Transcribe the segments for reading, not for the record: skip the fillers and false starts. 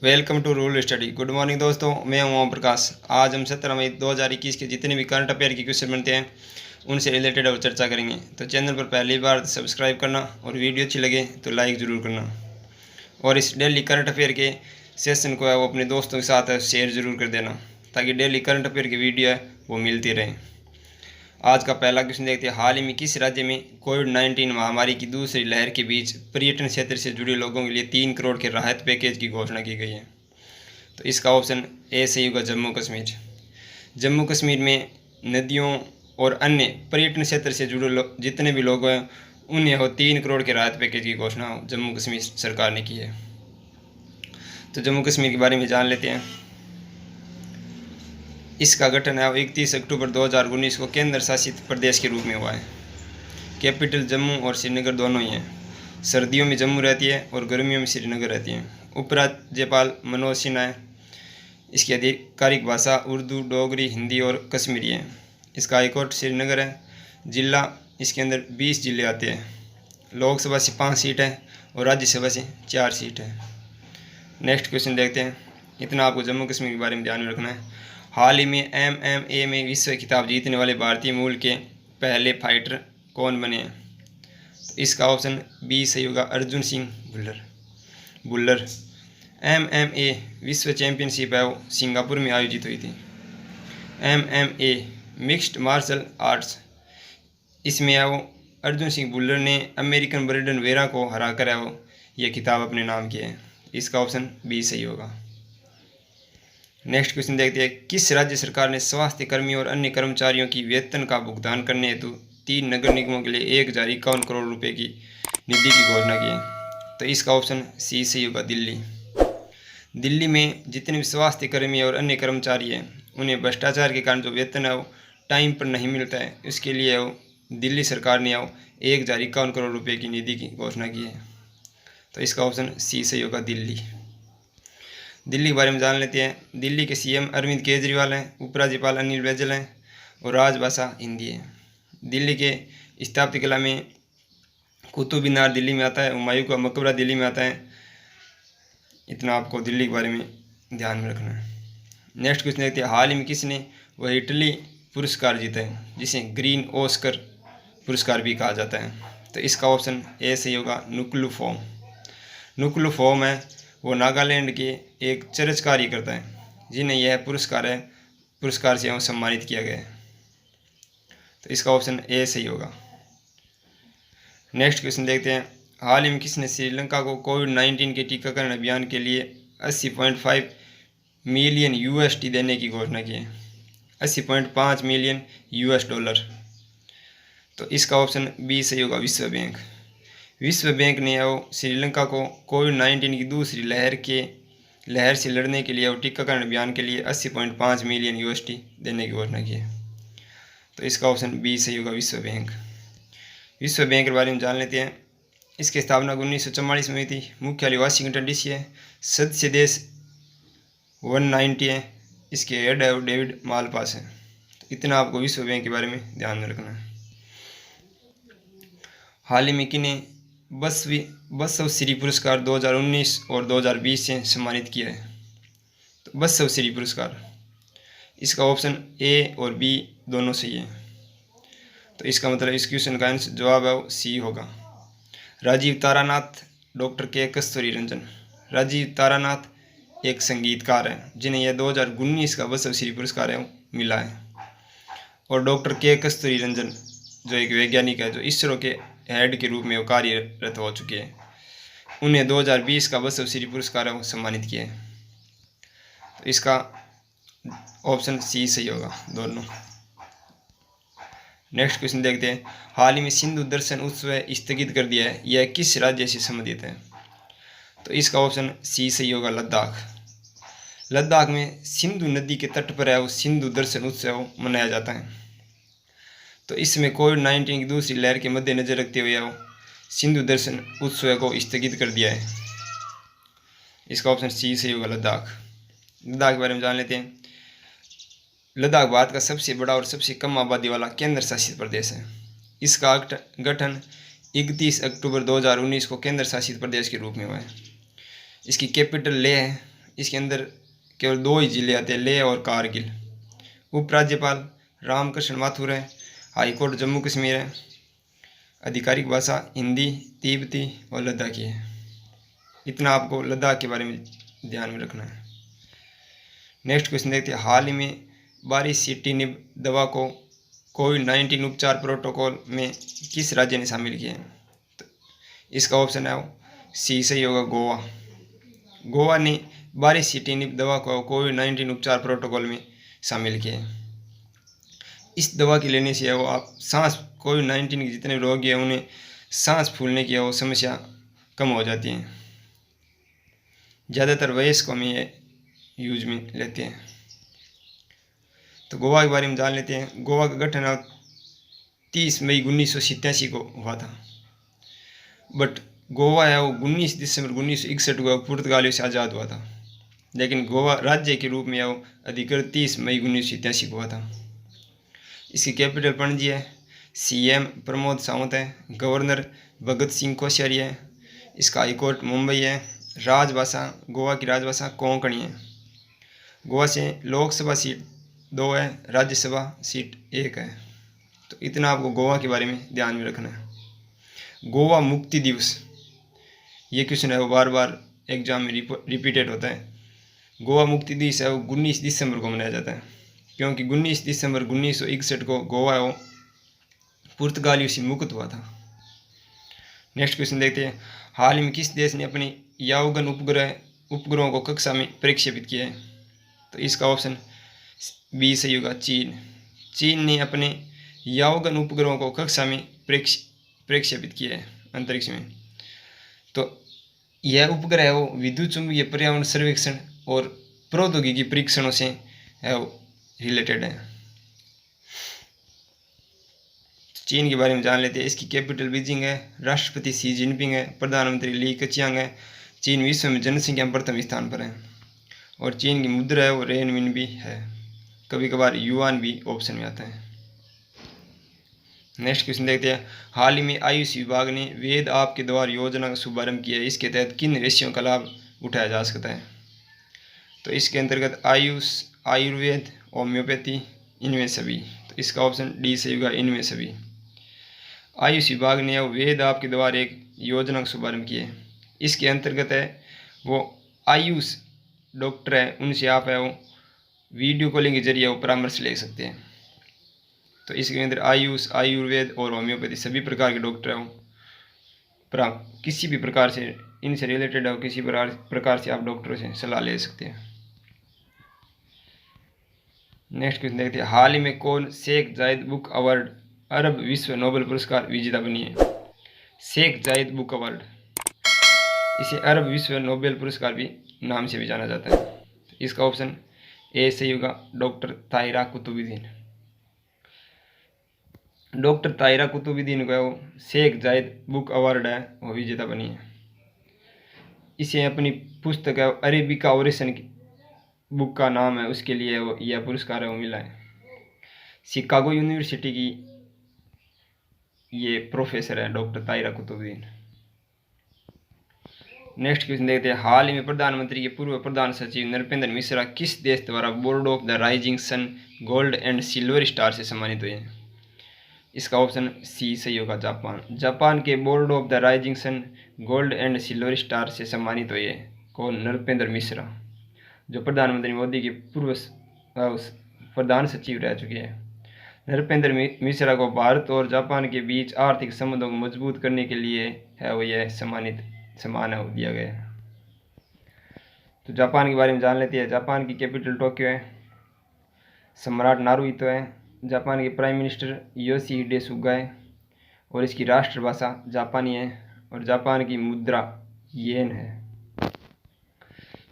Welcome to rule study. Good morning दोस्तों, मैं हूं ओम प्रकाश। आज हम 17 मई 2021 के जितने भी करंट अफेयर के क्वेश्चन बनते हैं उनसे रिलेटेड और चर्चा करेंगे। तो चैनल पर पहली बार सब्सक्राइब करना और वीडियो अच्छी लगे तो लाइक ज़रूर करना। और इस डेली करंट अफेयर के सेशन को है वो अपने दोस्तों के साथ शेयर ज़रूर कर देना ताकि डेली करंट अफेयर की वीडियो है वो मिलती रहे। आज का पहला क्वेश्चन देखते हैं। हाल ही में किस राज्य में कोविड-19 महामारी की दूसरी लहर के बीच पर्यटन क्षेत्र से जुड़े लोगों के लिए 3 करोड़ के राहत पैकेज की घोषणा की गई है? तो इसका ऑप्शन ए सही होगा, जम्मू कश्मीर। जम्मू कश्मीर में नदियों और अन्य पर्यटन क्षेत्र से जुड़े जितने भी लोग हैं उन्हें हो 3 करोड़ के राहत पैकेज की घोषणा जम्मू कश्मीर सरकार ने की है। तो जम्मू कश्मीर के बारे में जान लेते हैं। इसका गठन है 31 अक्टूबर 2019 को केंद्र शासित प्रदेश के रूप में हुआ है। कैपिटल जम्मू और श्रीनगर दोनों ही हैं। सर्दियों में जम्मू रहती है और गर्मियों में श्रीनगर रहती है। उपराज्यपाल मनोज सिन्हा है। इसकी आधिकारिक भाषा उर्दू, डोगरी, हिंदी और कश्मीरी है। इसका हाईकोर्ट श्रीनगर है। जिला इसके अंदर 20 जिले आते हैं। लोकसभा से 5 सीट है और राज्यसभा से 4 सीट है। नेक्स्ट क्वेश्चन देखते हैं। इतना आपको जम्मू कश्मीर के बारे में ध्यान में रखना है। हाल ही में MMA में विश्व खिताब जीतने वाले भारतीय मूल के पहले फाइटर कौन बने हैं? तो इसका ऑप्शन बी सही होगा, अर्जुन सिंह भुल्लर। MMA विश्व चैंपियनशिप है वो सिंगापुर में आयोजित हुई थी। MMA मिक्स्ड मार्शल आर्ट्स, इसमें है वो अर्जुन सिंह भुल्लर ने अमेरिकन ब्रेंडन वेरा को हरा कर है वो ये खिताब अपने नाम किए हैं। इसका ऑप्शन बी सही होगा। नेक्स्ट क्वेश्चन देखते हैं। किस राज्य सरकार ने स्वास्थ्य कर्मियों और अन्य कर्मचारियों की वेतन का भुगतान करने हेतु 3 नगर निगमों के लिए 1,051 करोड़ रुपए की निधि की घोषणा की है? तो इसका ऑप्शन सी सही होगा, दिल्ली। दिल्ली में जितने भी स्वास्थ्य कर्मी और अन्य कर्मचारी हैं उन्हें भ्रष्टाचार के कारण जो वेतन है वो टाइम पर नहीं मिलता है, इसके लिए वो दिल्ली सरकार ने 1,051 करोड़ रुपये की निधि की घोषणा की है। तो इसका ऑप्शन सी सही होगा, दिल्ली। दिल्ली के बारे में जान लेते हैं। दिल्ली के CM अरविंद केजरीवाल हैं। उपराज्यपाल अनिल बैजल हैं और राजभाषा हिंदी है। दिल्ली के स्थापत्य कला में कुतुब मीनार दिल्ली में आता है। हुमायूं का मकबरा दिल्ली में आता है। इतना आपको दिल्ली के बारे में ध्यान में रखना है। नेक्स्ट क्वेश्चन देखते हैं। हाल ही में किसने वह इटली पुरस्कार जीता है जिसे ग्रीन ऑस्कर पुरस्कार भी कहा जाता है? तो इसका ऑप्शन ए सही होगा, नुक्लू फोम। नुक्लू फोम है वो नागालैंड के एक चर्च कार्यकर्ता है जिन्हें यह पुरस्कार से सम्मानित किया गया है। तो इसका ऑप्शन ए सही होगा। नेक्स्ट क्वेश्चन देखते हैं। हाल ही में किसने श्रीलंका को कोविड-19 के टीकाकरण अभियान के लिए 80.5 मिलियन USD देने की घोषणा की है? 80.5 मिलियन $। तो इसका ऑप्शन बी सही होगा, विश्व बैंक। विश्व बैंक ने वो श्रीलंका को कोविड-19 की दूसरी लहर से लड़ने के लिए और टीकाकरण अभियान के लिए 80.5 मिलियन USD देने की घोषणा की है। तो इसका ऑप्शन बी सही होगा, विश्व बैंक। विश्व बैंक के बारे में जान लेते हैं। इसकी स्थापना 1944 में हुई थी। मुख्यालय वाशिंगटन DC है। सदस्य देश 190 है। इसके हेड है डेविड मालपास है। तो इतना आपको विश्व बैंक के बारे में ध्यान में रखना है। हाल ही में किन्हें बसव श्री पुरस्कार 2019 और 2020 से सम्मानित किया है? तो बसव श्री पुरस्कार, इसका ऑप्शन ए और बी दोनों सही है। तो इसका मतलब इस क्वेश्चन का आंसर जवाब है वो सी होगा। राजीव तारानाथ, डॉक्टर के कस्तूरी रंजन। राजीव तारानाथ एक संगीतकार हैं जिन्हें यह 2019 का बसव श्री पुरस्कार है मिला है। और डॉक्टर के कस्तूरी रंजन जो एक वैज्ञानिक है जो इसरो के हेड के रूप में वो कार्यरत हो चुके हैं, उन्हें 2020 का बसव श्री पुरस्कार वो सम्मानित किए हैं। तो इसका ऑप्शन सी सही होगा, दोनों। नेक्स्ट क्वेश्चन देखते हैं। हाल ही में सिंधु दर्शन उत्सव स्थगित कर दिया है, यह किस राज्य से संबंधित है? तो इसका ऑप्शन सी सही होगा, लद्दाख। लद्दाख में सिंधु नदी के तट पर है वो सिंधु दर्शन उत्सव मनाया जाता है। तो इसमें कोविड-19 की दूसरी लहर के मद्देनजर रखते हुए वो सिंधु दर्शन उत्सव को स्थगित कर दिया है। इसका ऑप्शन सी सही होगा, लद्दाख। लद्दाख के बारे में जान लेते हैं। लद्दाख भारत का सबसे बड़ा और सबसे कम आबादी वाला केंद्र शासित प्रदेश है। इसका गठन 31 अक्टूबर 2019 को केंद्र शासित प्रदेश के रूप में हुआ है। इसकी कैपिटल लेह है। इसके अंदर केवल 2 ही जिले आते हैं, लेह और कारगिल। उपराज्यपाल रामकृष्ण माथुर है। हाईकोर्ट जम्मू कश्मीर है। आधिकारिक भाषा हिंदी, तिब्बती और लद्दाखी है। इतना आपको लद्दाख के बारे में ध्यान में रखना है। नेक्स्ट क्वेश्चन देखते हैं, हाल ही में बारिशिटिनिब दवा को कोविड-19 उपचार प्रोटोकॉल में किस राज्य ने शामिल किया है? तो इसका ऑप्शन है सी सही होगा, गोवा। गोवा ने बारिशिटिनिब दवा को कोविड-19 उपचार प्रोटोकॉल में शामिल किया है। इस दवा के लेने से वो आप सांस कोविड-19 के जितने रोगी हैं उन्हें सांस फूलने की वो समस्या कम हो जाती है। ज़्यादातर वयस्कों में ये यूज में लेते हैं। तो गोवा के बारे में जान लेते हैं। गोवा का गठन 30 मई 1987 को हुआ था, बट गोवा है वो 19 दिसंबर 1961 को पुर्तगालियों से आज़ाद हुआ था, लेकिन गोवा राज्य के रूप में वो अधिकृत 30 मई 1987 को हुआ था। इसकी कैपिटल पणजी है। सीएम प्रमोद सावंत है। गवर्नर भगत सिंह कोश्यारी है। इसका हाईकोर्ट मुंबई है। राजभाषा गोवा की राजभाषा कोंकणी है। गोवा से लोकसभा सीट 2 है, राज्यसभा सीट 1 है। तो इतना आपको गोवा के बारे में ध्यान में रखना है। गोवा मुक्ति दिवस, ये क्वेश्चन है वो बार बार एग्जाम में रिपीटेड होता है। गोवा मुक्ति दिवस है वो 19 दिसंबर को मनाया जाता है, क्योंकि 19 दिसंबर 1961 को गोवा वो पुर्तगालियों से मुक्त हुआ था। नेक्स्ट क्वेश्चन देखते हैं, हाल ही में किस देश ने अपने याओगन उपग्रहों को कक्षा में प्रक्षेपित किया है? तो इसका ऑप्शन बी सही होगा, चीन। चीन ने अपने याओगन उपग्रहों को कक्षा में प्रक्षेपित किया है अंतरिक्ष में। तो यह उपग्रह है वो विद्युत चुंबकीय पर्यावरण सर्वेक्षण और प्रौद्योगिकी परीक्षणों से रिलेटेड है। चीन के बारे में जान लेते हैं। इसकी कैपिटल बीजिंग है। राष्ट्रपति शी जिनपिंग है। प्रधानमंत्री ली कचियांग है। चीन विश्व में जनसंख्या में प्रथम स्थान पर है और चीन की मुद्रा है वो रेनमिन भी है। कभी कभार युआन भी ऑप्शन में आता है। नेक्स्ट क्वेश्चन देखते हैं, हाल ही में आयुष विभाग ने वेद आपके द्वार योजना का शुभारंभ किया है। इसके तहत किन विषयों का लाभ उठाया जा सकता है? तो इसके अंतर्गत आयुष, आयुर्वेद, होम्योपैथी, इनमें सभी। तो इसका ऑप्शन डी सही होगा, इनमें सभी। आयुष विभाग ने वेद आपके द्वार एक योजना का शुभारंभ किया है। इसके अंतर्गत है वो आयुष डॉक्टर है, उनसे आप है वो वीडियो कॉलिंग के जरिए वो परामर्श ले सकते हैं। तो इसके अंदर आयुष, आयुर्वेद और होम्योपैथी सभी प्रकार के डॉक्टर हैं वो किसी भी प्रकार से इनसे रिलेटेड है, किसी प्रकार से आप डॉक्टरों से सलाह ले सकते हैं। नेक्स्ट क्वेश्चन देखते हैं, हाल ही में कौन शेख जायद बुक अवार्ड अरब विश्व नोबेल पुरस्कार विजेता बनी है? शेख जायद बुक अवार्ड, इसे अरब विश्व नोबेल पुरस्कार भी नाम से भी जाना जाता है। इसका ऑप्शन ए सही होगा, डॉक्टर ताहिरा कुतुबुद्दीन। डॉक्टर ताहिरा कुतुबुद्दीन को वो शेख जायद बुक अवार्ड है वो विजेता बनी है। इसे अपनी पुस्तक है अरेबिका ओरेशन की बुक का नाम है, उसके लिए वो यह पुरस्कार है वो मिला है। शिकागो यूनिवर्सिटी की ये प्रोफेसर है doctor Tahira Qutbuddin. Next question देखते हैं, हाल ही में प्रधानमंत्री के पूर्व प्रधान सचिव नृपेंद्र मिश्रा किस देश द्वारा board of the Rising Sun gold and silver star से सम्मानित हुए हैं? इसका ऑप्शन सी सही होगा, जापान। जापान के board of the Rising Sun gold and silver star से सम्मानित हुए कौन? नृपेंद्र मिश्रा, जो प्रधानमंत्री मोदी के पूर्व प्रधान सचिव रह चुके हैं। नृपेंद्र मिश्रा को भारत और जापान के बीच आर्थिक संबंधों को मजबूत करने के लिए है वो यह सम्मान दिया गया है। तो जापान के बारे में जान लेते हैं। जापान की कैपिटल टोक्यो है। सम्राट नारुहितो है। जापान के प्राइम मिनिस्टर योशिहिडे सुगा है और इसकी राष्ट्रभाषा जापानी है और जापान की मुद्रा येन है।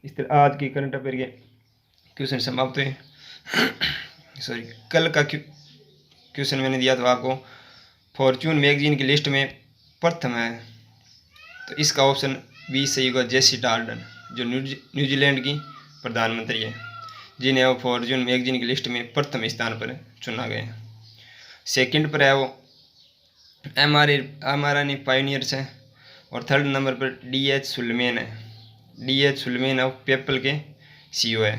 इस तरह आज की करंट अफेयर के क्वेश्चन समाप्त हुए। सॉरी, कल का क्वेश्चन मैंने दिया था आपको, फॉर्च्यून मैगजीन की लिस्ट में प्रथम है, तो इसका ऑप्शन बी सही होगा, जेसिंडा आर्डन, जो न्यूजीलैंड की प्रधानमंत्री है, जिन्हें वो फॉर्च्यून मैगजीन की लिस्ट में प्रथम स्थान पर चुना गया है। सेकंड पर है वो mRNA पायोनियर्स है और थर्ड नंबर पर DH सुलेमान है। DH सुलेमान है पेपल के CEO है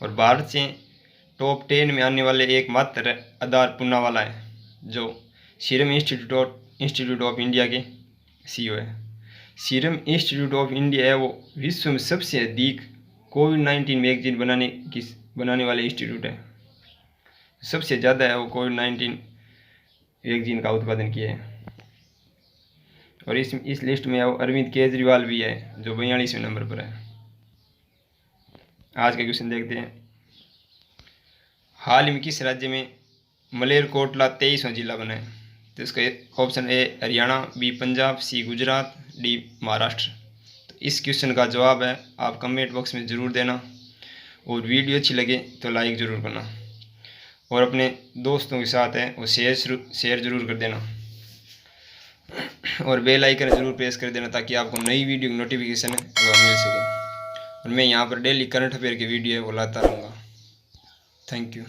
और भारत से टॉप 10 में आने वाले एकमात्र आधार पूनावाला है जो सीरम इंस्टीट्यूट ऑफ इंडिया के CEO है। सीरम इंस्टीट्यूट ऑफ इंडिया है वो विश्व में सबसे अधिक कोविड-19 वैक्सीन बनाने वाले इंस्टीट्यूट है। सबसे ज़्यादा है वो कोविड-19 वैक्सीन का उत्पादन किया है। और इस लिस्ट में अरविंद केजरीवाल भी है जो 42वें नंबर पर है। आज का क्वेश्चन देखते हैं। हाल ही में किस राज्य में मलेरकोटला 23वां जिला बना है? तो इसका option A Haryana, B Punjab, C Gujarat, D Maharashtra. तो इस क्वेश्चन का जवाब है आप कमेंट बॉक्स में ज़रूर देना और वीडियो अच्छी लगे तो लाइक ज़रूर करना और अपने दोस्तों के साथ है वो शेयर ज़रूर कर देना और बेल आइकन ज़रूर प्रेस कर देना ताकि आपको नई वीडियो की नोटिफिकेशन है वो मिल सके। और मैं यहाँ पर डेली करंट अफेयर की वीडियो है वो लाता रहूँगा। Thank you.